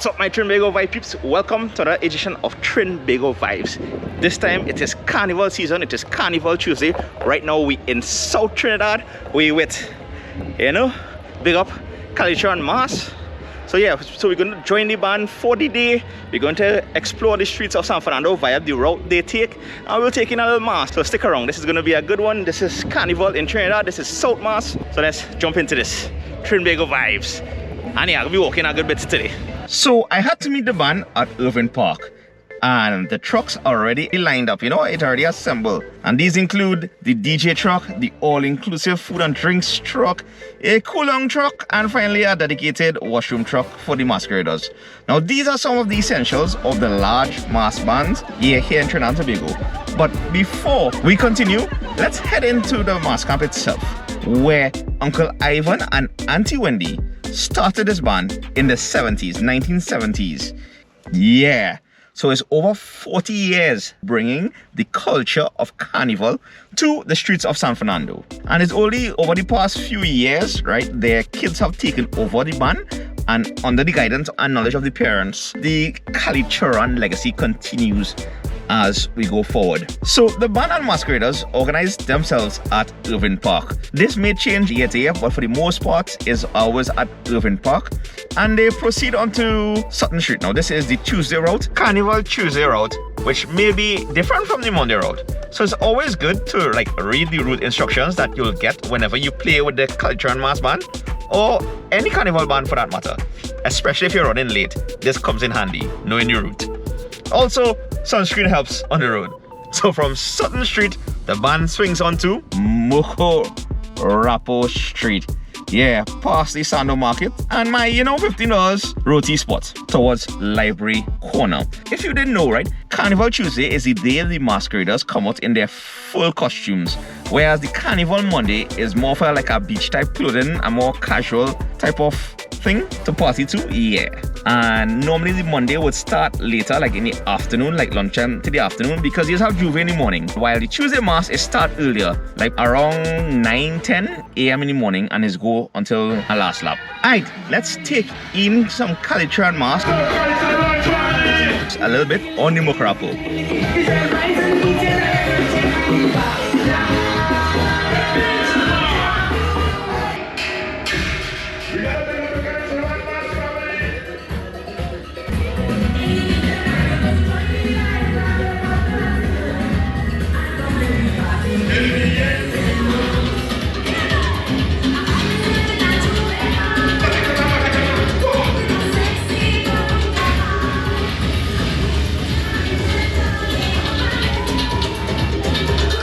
What's up, my Trinbago Vibe peeps? Welcome to another edition of Trinbago Vibes. This time it is Carnival season, it is Carnival Tuesday. Right now we in South Trinidad. We with, big up Kalicharan Mas. So yeah, so we're going to join the band for the day. We're going to explore the streets of San Fernando via the route they take. And we'll take in a little mass. So stick around, this is going to be a good one. This is Carnival in Trinidad, this is South Mass. So let's jump into this. Trinbago Vibes. And yeah, I'll be walking a good bit today. So I had to meet the band at Irving Park, and the trucks are already lined up, it already assembled. And these include the DJ truck, the all-inclusive food and drinks truck, a cool-down truck, and finally a dedicated washroom truck for the masqueraders. Now these are some of the essentials of the large mass bands here in Trinidad and Tobago. But before we continue, let's head into the mass camp itself, where Uncle Ivan and Auntie Wendy started this band in the 1970s. Yeah, so it's over 40 years bringing the culture of carnival to the streets of San Fernando. And it's only over the past few years, right, their kids have taken over the band, and under the guidance and knowledge of the parents, the Kalicharan legacy continues as we go forward. So the band and masqueraders organized themselves at Irving Park. This may change year to year, but for the most part is always at Irving Park, and they proceed onto Sutton Street. Now this is the Tuesday route, Carnival Tuesday route, which may be different from the Monday route. So it's always good to read the route instructions that you'll get whenever you play with the Kalicharan Mas band or any carnival band for that matter. Especially if you're running late, this comes in handy, knowing your route. Also, sunscreen helps on the road. So from Sutton Street, the band swings onto Mucurapo Street. Yeah, past the Sando market and my, $15 roti spot towards Library Corner. If you didn't know, right, Carnival Tuesday is the day the masqueraders come out in their full costumes, whereas the Carnival Monday is more for like a beach type clothing, a more casual type of thing to party to. Yeah, and normally the Monday would start later, like in the afternoon, like lunchtime to the afternoon, because you just have Juve in the morning, while the Tuesday mass is start earlier, like around 9-10 a.m. in the morning, and is go until a last lap. Alright, let's take in some Kalicharan Mas a little bit on the Mucurapo.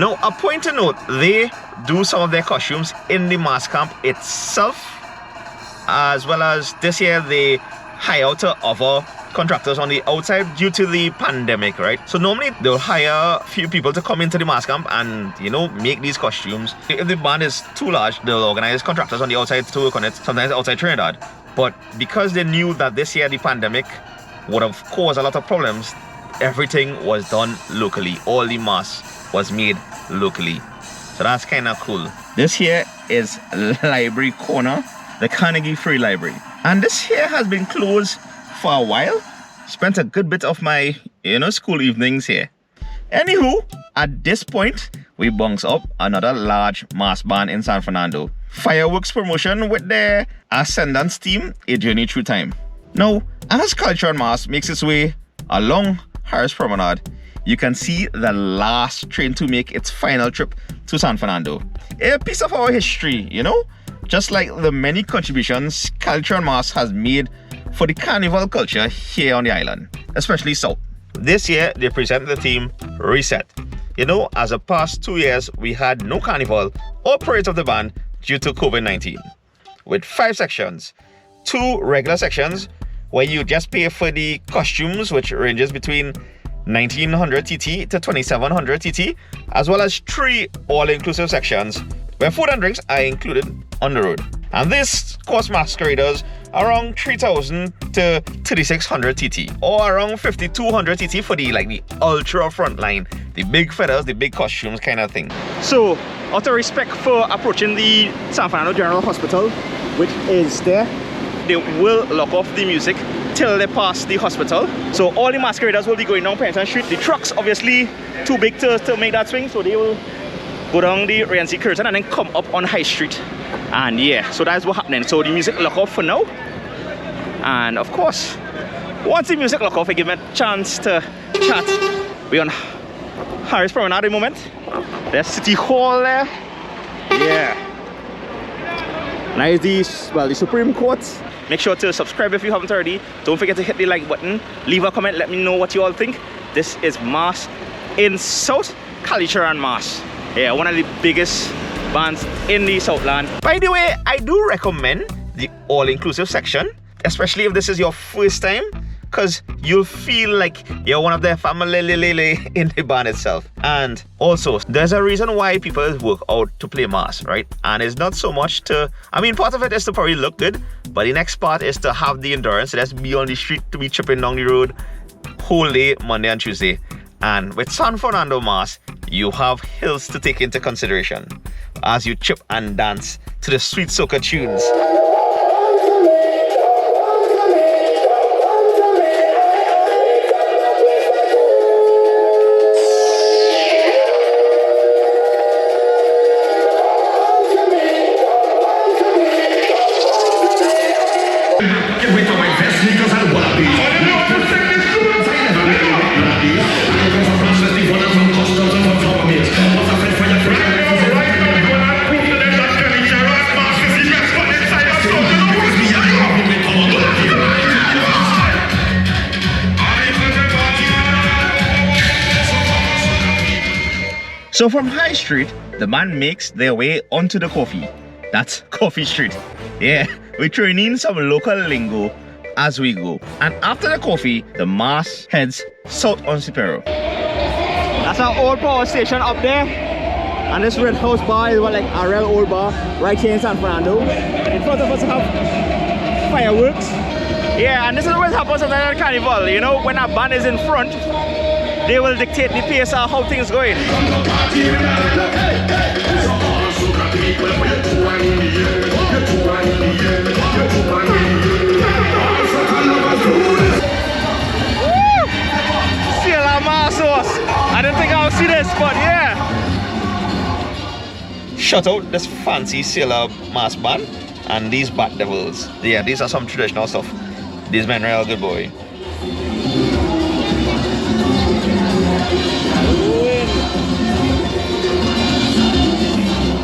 Now, a point to note, they do some of their costumes in the mass camp itself, as well as this year they hire out to other contractors on the outside due to the pandemic, right? So normally they'll hire a few people to come into the mass camp and, make these costumes. If the band is too large, they'll organize contractors on the outside to work on it, sometimes outside Trinidad. But because they knew that this year the pandemic would have caused a lot of problems, everything was done locally. All the mass was made locally. So that's kind of cool. This here is Library Corner, the Carnegie Free Library. And this here has been closed for a while. Spent a good bit of my, school evenings here. Anywho, at this point, we bunks up another large mass band in San Fernando. Fireworks promotion with their Ascendance team, A Journey Through Time. Now, as Kalicharan Mas makes its way along Harris Promenade, you can see the last train to make its final trip to San Fernando. A piece of our history, just like the many contributions Kalicharan Mas has made for the carnival culture here on the island, especially South. This year, they present the theme Reset. As the past 2 years, we had no carnival or parade of the band due to COVID-19. With 5 sections, 2 regular sections where you just pay for the costumes, which ranges between 1900 TT to 2700 TT, as well as 3 all-inclusive sections where food and drinks are included on the road. And this costs masqueraders around 3000 to 3600 TT, or around 5200 TT for the ultra front line, the big feathers, the big costumes kind of thing. So, out of respect for approaching the San Fernando General Hospital, which is there, they will lock off the music till they pass the hospital. So all the masqueraders will be going down Pennington Street. The trucks obviously too big to make that swing, so they will go down the Rienzi Curtain and then come up on High Street. And yeah, so that's what's happening. So the music lock off for now. And of course, once the music lock off, I give me a chance to chat. We're on Harris Promenade at the moment. There's City Hall there. Yeah. Now is the Supreme Court. Make sure to subscribe if you haven't already. Don't forget to hit the like button. Leave a comment, let me know what you all think. This is Mas in South Kalicharan Mas. Yeah, one of the biggest bands in the Southland. By the way, I do recommend the all-inclusive section, especially if this is your first time, because you'll feel like you're one of their family in the band itself. And also, there's a reason why people work out to play Mas, right? And it's not so much to, I mean, part of it is to probably look good, but the next part is to have the endurance. Let's be on the street, to be chipping down the road whole day, Monday and Tuesday. And with San Fernando Mas, you have hills to take into consideration as you chip and dance to the sweet soca tunes. So from High Street, the band makes their way onto the coffee. That's Coffee Street. Yeah, we're throwing in some local lingo as we go. And after the coffee, the Mas heads south on Cipero. That's our old power station up there. And this Red House bar is like a real old bar right here in San Fernando. In front of us we have fireworks. Yeah, and this is what happens at the carnival. You know, when a band is in front, they will dictate the pace of how things going. I didn't think I would see this, but yeah. Shout out this fancy Sailor Mas band and these Bat Devils. Yeah, these are some traditional stuff. These men are real good, boy.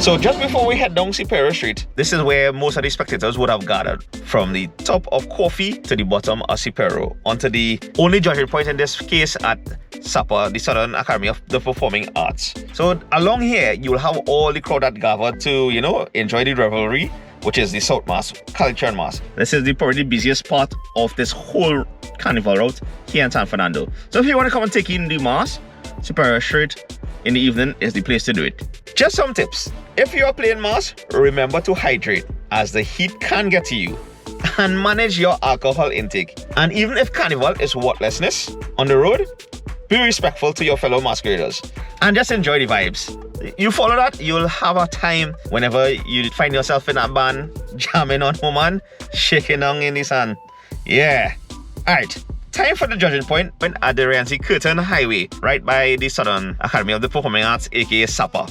So just before we head down Cipero Street, this is where most of the spectators would have gathered. From the top of Coffee to the bottom of Cipero, onto the only judging point in this case at SAPA, the Southern Academy of the Performing Arts. So along here, you'll have all the crowd that gathered to, you know, enjoy the revelry, which is the South Mas, Kalicharan Mas. This is probably the busiest part of this whole carnival route here in San Fernando. So if you want to come and take in the Mas, Cipero Street in the evening is the place to do it. Just some tips. If you are playing Mas, remember to hydrate, as the heat can get to you, and manage your alcohol intake. And even if carnival is worthlessness on the road, be respectful to your fellow masqueraders and just enjoy the vibes. You follow that, you'll have a time whenever you find yourself in a band, jamming on woman, shaking down in the sun. Yeah. Alright, time for the judging point when at the Rienzi Curtain Highway, right by the Southern Academy of the Performing Arts, aka SAPA.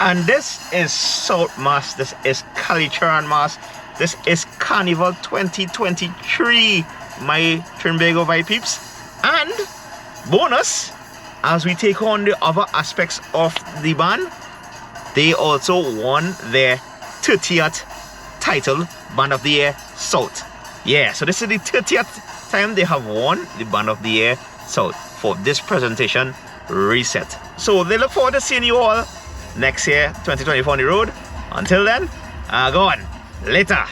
And this is South Mass. This is Kalicharan Mas. This is Carnival 2023, my Trinbago Vibes peeps. And bonus, as we take on the other aspects of the band, they also won their 30th title, Band of the Year South. Yeah, so this is the 30th time they have won the Band of the Year South for this presentation reset. So they look forward to seeing you all next year, 2024 on the road. Until then, go on. Later.